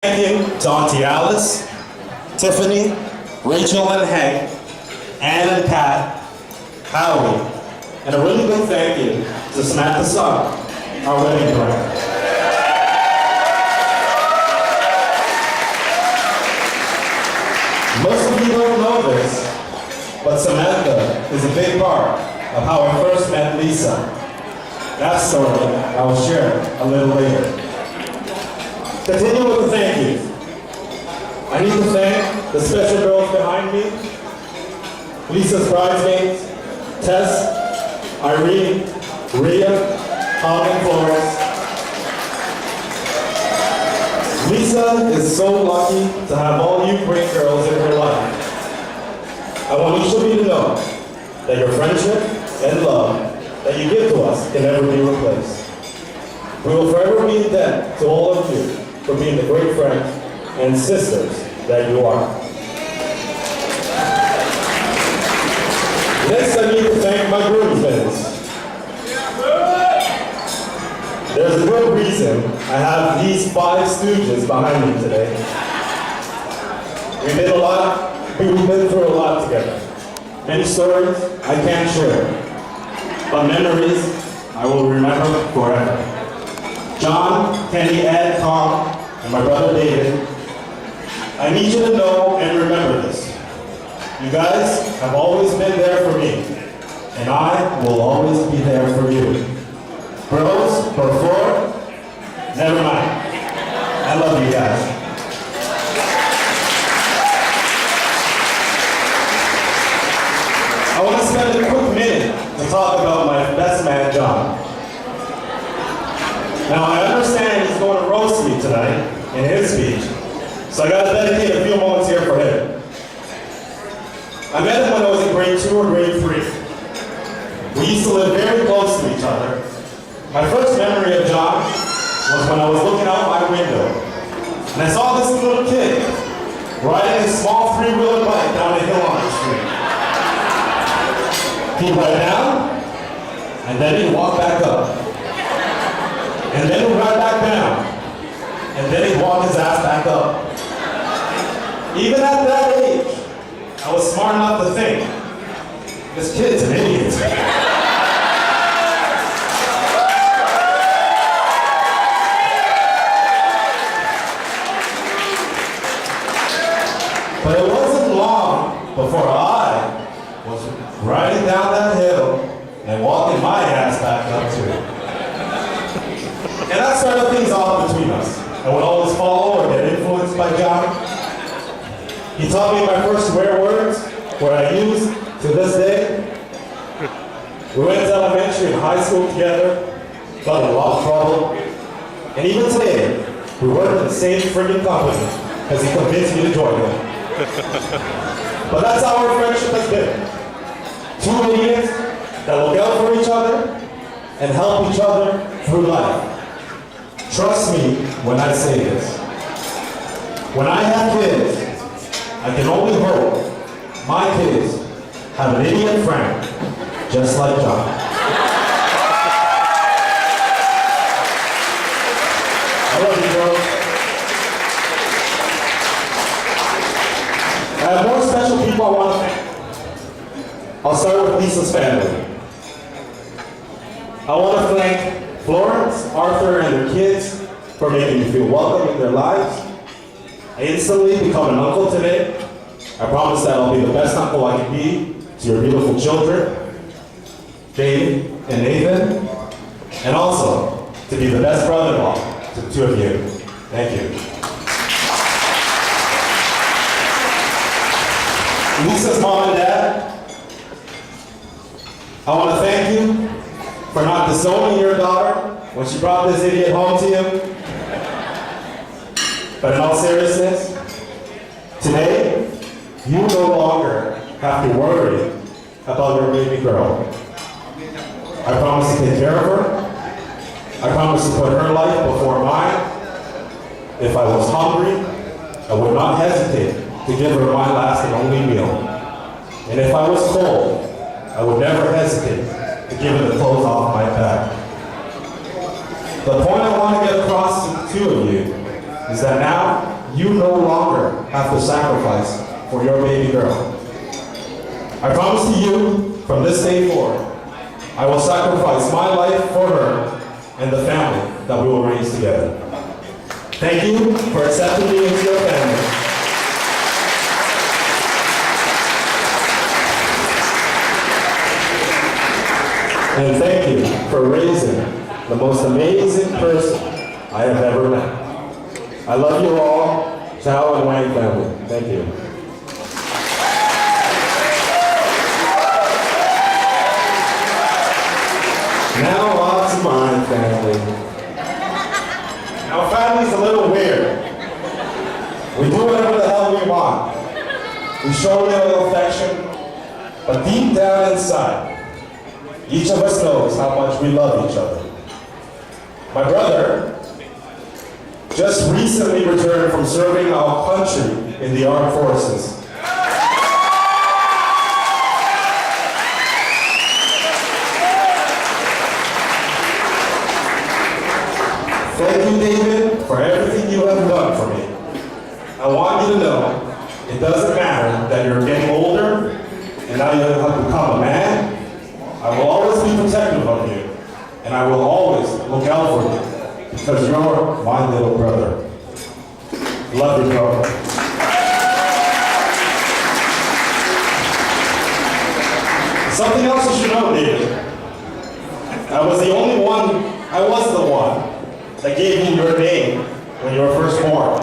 Thank you to Auntie Alice, Tiffany, Rachel and Hank, Ann and Pat, Howie, and a really big thank you to Samantha Sung, our wedding director. Most of you don't know this, but Samantha is a big part of how I first met Lisa. That story I will share a little later. Continue with the thank yous. I need to thank the special girls behind me, Lisa's bridesmaids, Tess, Irene, Rhea, Tom, and Florence. Lisa is so lucky to have all you great girls in her life. I want each of you to know that your friendship and love that you give to us can never be replaced. We will forever be in debt to all of you for being the great friends and sisters that you are. Next, I need to thank my groomsmen. There's a good reason I have these 5 stooges behind me today. We've been through a lot together. Many stories I can't share, but memories I will remember forever. John, Kenny, Ed, Tom, and my brother David, I need you to know and remember this. You guys have always been there for me, and I will always be there for you. Bros, before, never mind. I love you guys. I want to spend a quick minute to talk about my best man, John. Now, I understand he's going to roast me tonight in his speech, so I got to dedicate a few moments here for him. I met him when I was in grade 2 or grade 3. We used to live very close to each other. My first memory of John was when I was looking out my window, and I saw this little kid riding a small 3-wheeler bike down a hill on the street. He'd ride down, and then he'd walk back up. And then he'd ride back down, and then he'd walk his ass back up. Even at that age, I was smart enough to think, this kid's an idiot. But it wasn't long before I was riding down that hill and walking my ass back up too. And that started things off between us. I would always follow or get influenced by John. He taught me my first swear words, what I use to this day. We went to elementary and high school together, got in a lot of trouble. And even today, we work in the same friggin' company because he convinced me to join him. But that's how our friendship has been. 2 idiots that look out for each other and help each other through life. Trust me when I say this. When I have kids, I can only hope my kids have an idiot friend just like John. I love you, bro. I have more special people I want to thank. I'll start with Lisa's family. I want to thank Florence, Arthur, and their kids for making me feel welcome in their lives. I instantly become an uncle today. I promise that I'll be the best uncle I can be to your beautiful children, Dave and Nathan, and also to be the best brother-in-law to the 2 of you. Thank you. Lisa's mom and dad, I want to thank you for not disowning your daughter when she brought this idiot home to you. But in all seriousness, today, you no longer have to worry about your baby girl. I promise to take care of her. I promise to put her life before mine. If I was hungry, I would not hesitate to give her my last and only meal. And if I was cold, I would never hesitate to give her the clothes off my back. The point I want to get across to the 2 of you is that now you no longer have to sacrifice for your baby girl. I promise to you, from this day forward, I will sacrifice my life for her and the family that we will raise together. Thank you for accepting me into your family. And thank you for raising the most amazing person I have ever met. I love you all, Chow and Wang family. Thank you. Now on to my family. Our family's a little weird. We do whatever the hell we want. We show a little affection, but deep down inside, each of us knows how much we love each other. My brother just recently returned from serving our country in the armed forces. Thank you, David, for everything you have done for me. I want you to know, it doesn't matter that you're getting older and now you have become a man. I will always be protective of you, and I will always look out for you, because you're my little brother. Love you, bro. Something else you should know, David. I was the one that gave you your name when you were first born.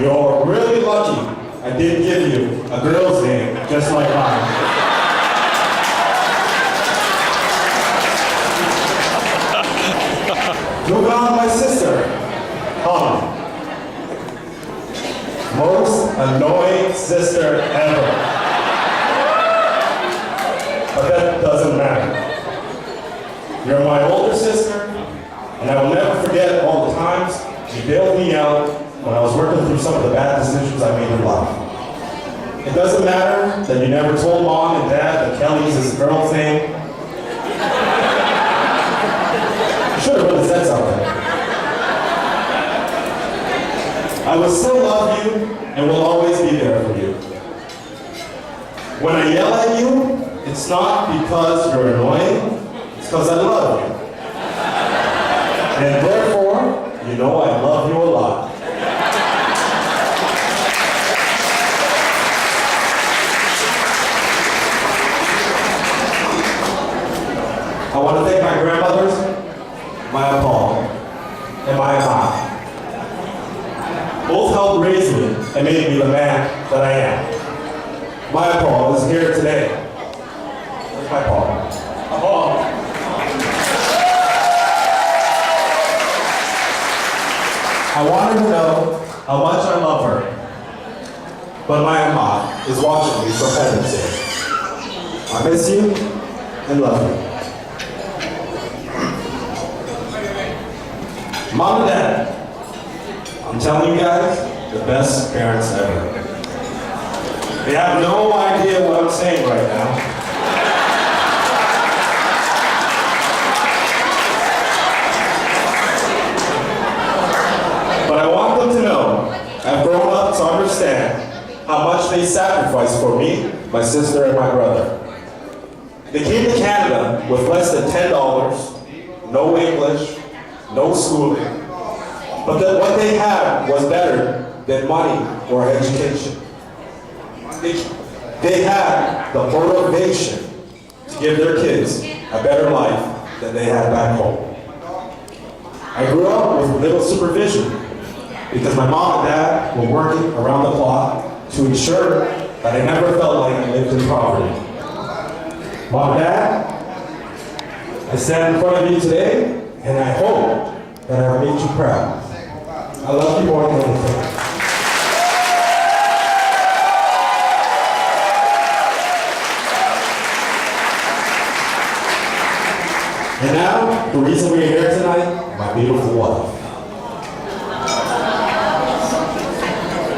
You're really lucky I did give you a girl's name just like mine. Moving on to my sister, Hannah. Most annoying sister ever. But that doesn't matter. You're my older sister, and I will never forget all the times you bailed me out when I was working through some of the bad decisions I made in life. It doesn't matter that you never told Mom and Dad that Kelly's his girl's name. You should have really said something. I will still love you and will always be there for you. When I yell at you, it's not because you're annoying, it's because I love you. And therefore, you know I love you a lot. I want to thank my grandmothers, my Paul, and my mom. Both helped raise me and made me the man that I am. My Paul is here today. Where's my Paul? Paul. I want her to know how much I love her. But my mom is watching me for heaven's sake. I miss you and love you. Mom and Dad, I'm telling you guys, the best parents ever. They have no idea what I'm saying right now. But I want them to know I've grown up to understand how much they sacrificed for me, my sister, and my brother. They came to Canada with less than $10, no English, no schooling, but that what they had was better than money or education. They had the motivation to give their kids a better life than they had back home. I grew up with little supervision because my mom and dad were working around the clock to ensure that I never felt like I lived in poverty. Mom and Dad, I stand in front of you today, and I hope that I have made you proud. I love you more than anything. And now, the reason we're here tonight, my beautiful wife.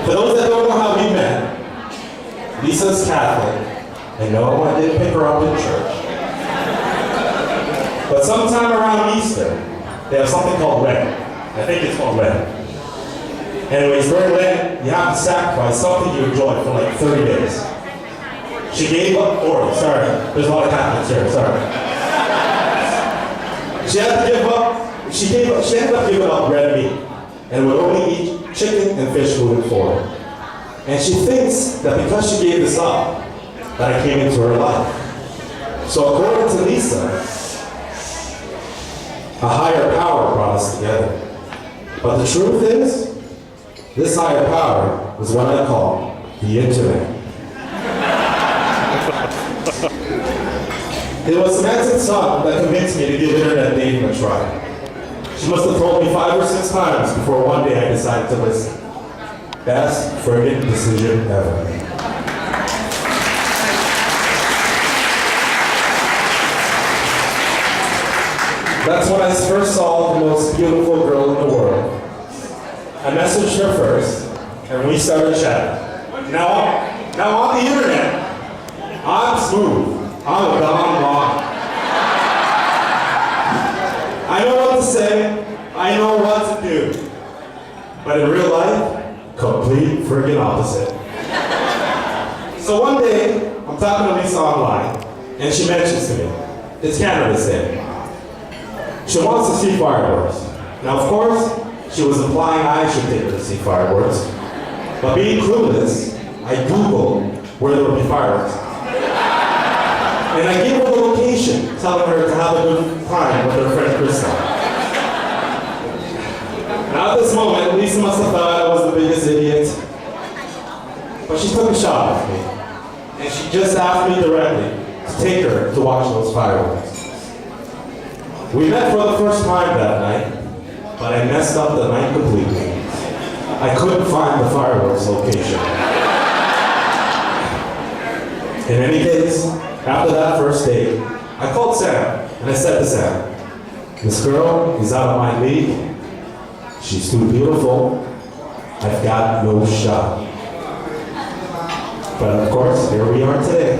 For those that don't know how we met, Lisa's Catholic, and no, I didn't pick her up in church. But sometime around Easter, they have something called Red. I think it's called Red. Anyways, during Lent, you have to sacrifice something you enjoy for like 30 days. She gave up, sorry, there's a lot of Catholics here, sorry. She had to give up, she ended up giving up red meat and would only eat chicken and fish moving forward. And she thinks that because she gave this up, that I came into her life. So according to Lisa, a higher power brought us together. But the truth is, this higher power is what I call the internet. It was Samantha's son that convinced me to give internet dating a try. She must have told me 5 or 6 times before one day I decided to listen. Best friggin' decision ever. That's when I first saw the most beautiful girl in the world. I messaged her first, and we started chatting. Now on the internet, I'm smooth. I'm a Don Juan. I know what to say. I know what to do. But in real life, complete friggin' opposite. So one day, I'm talking to Lisa online, and she mentions to me, it's Canada's Day. She wants to see fireworks. Now, of course, she was implying I should take her to see fireworks. But being clueless, I Googled where there would be fireworks. And I gave her the location, telling her to have a good time with her friend Krista. Now at this moment, Lisa must have thought I was the biggest idiot. But she took a shot at me. And she just asked me directly to take her to watch those fireworks. We met for the first time that night, but I messed up the night completely. I couldn't find the fireworks location. In any case, after that first date, I called Sam, and I said to Sam, this girl is out of my league. She's too beautiful. I've got no shot. But of course, here we are today.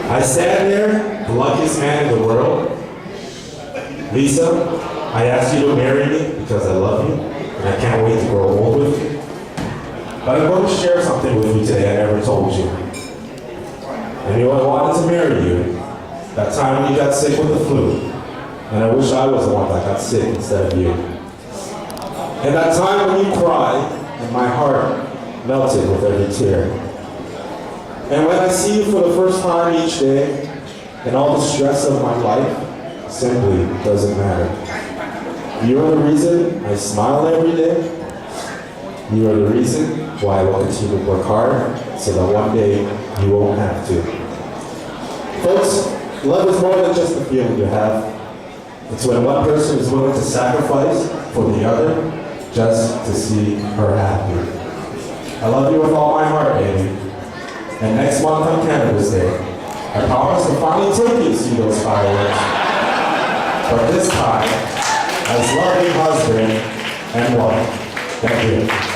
I stand there, the luckiest man in the world. Lisa, I asked you to marry me because I love you, and I can't wait to grow old with you. But I'm going to share something with you today I never told you. I knew I wanted to marry you that time when you got sick with the flu, and I wish I was the one that got sick instead of you. And that time when you cried, and my heart melted with every tear. And when I see you for the first time each day, and all the stress of my life simply doesn't matter. You are the reason I smile every day. You are the reason why I will continue to work hard so that one day you won't have to. Folks, love is more than just a feeling you have. It's when one person is willing to sacrifice for the other just to see her happy. I love you with all my heart, baby. And next month on Canada's Day, I promise to finally take you to see those fireworks. But this time, as loving husband and wife. Thank you.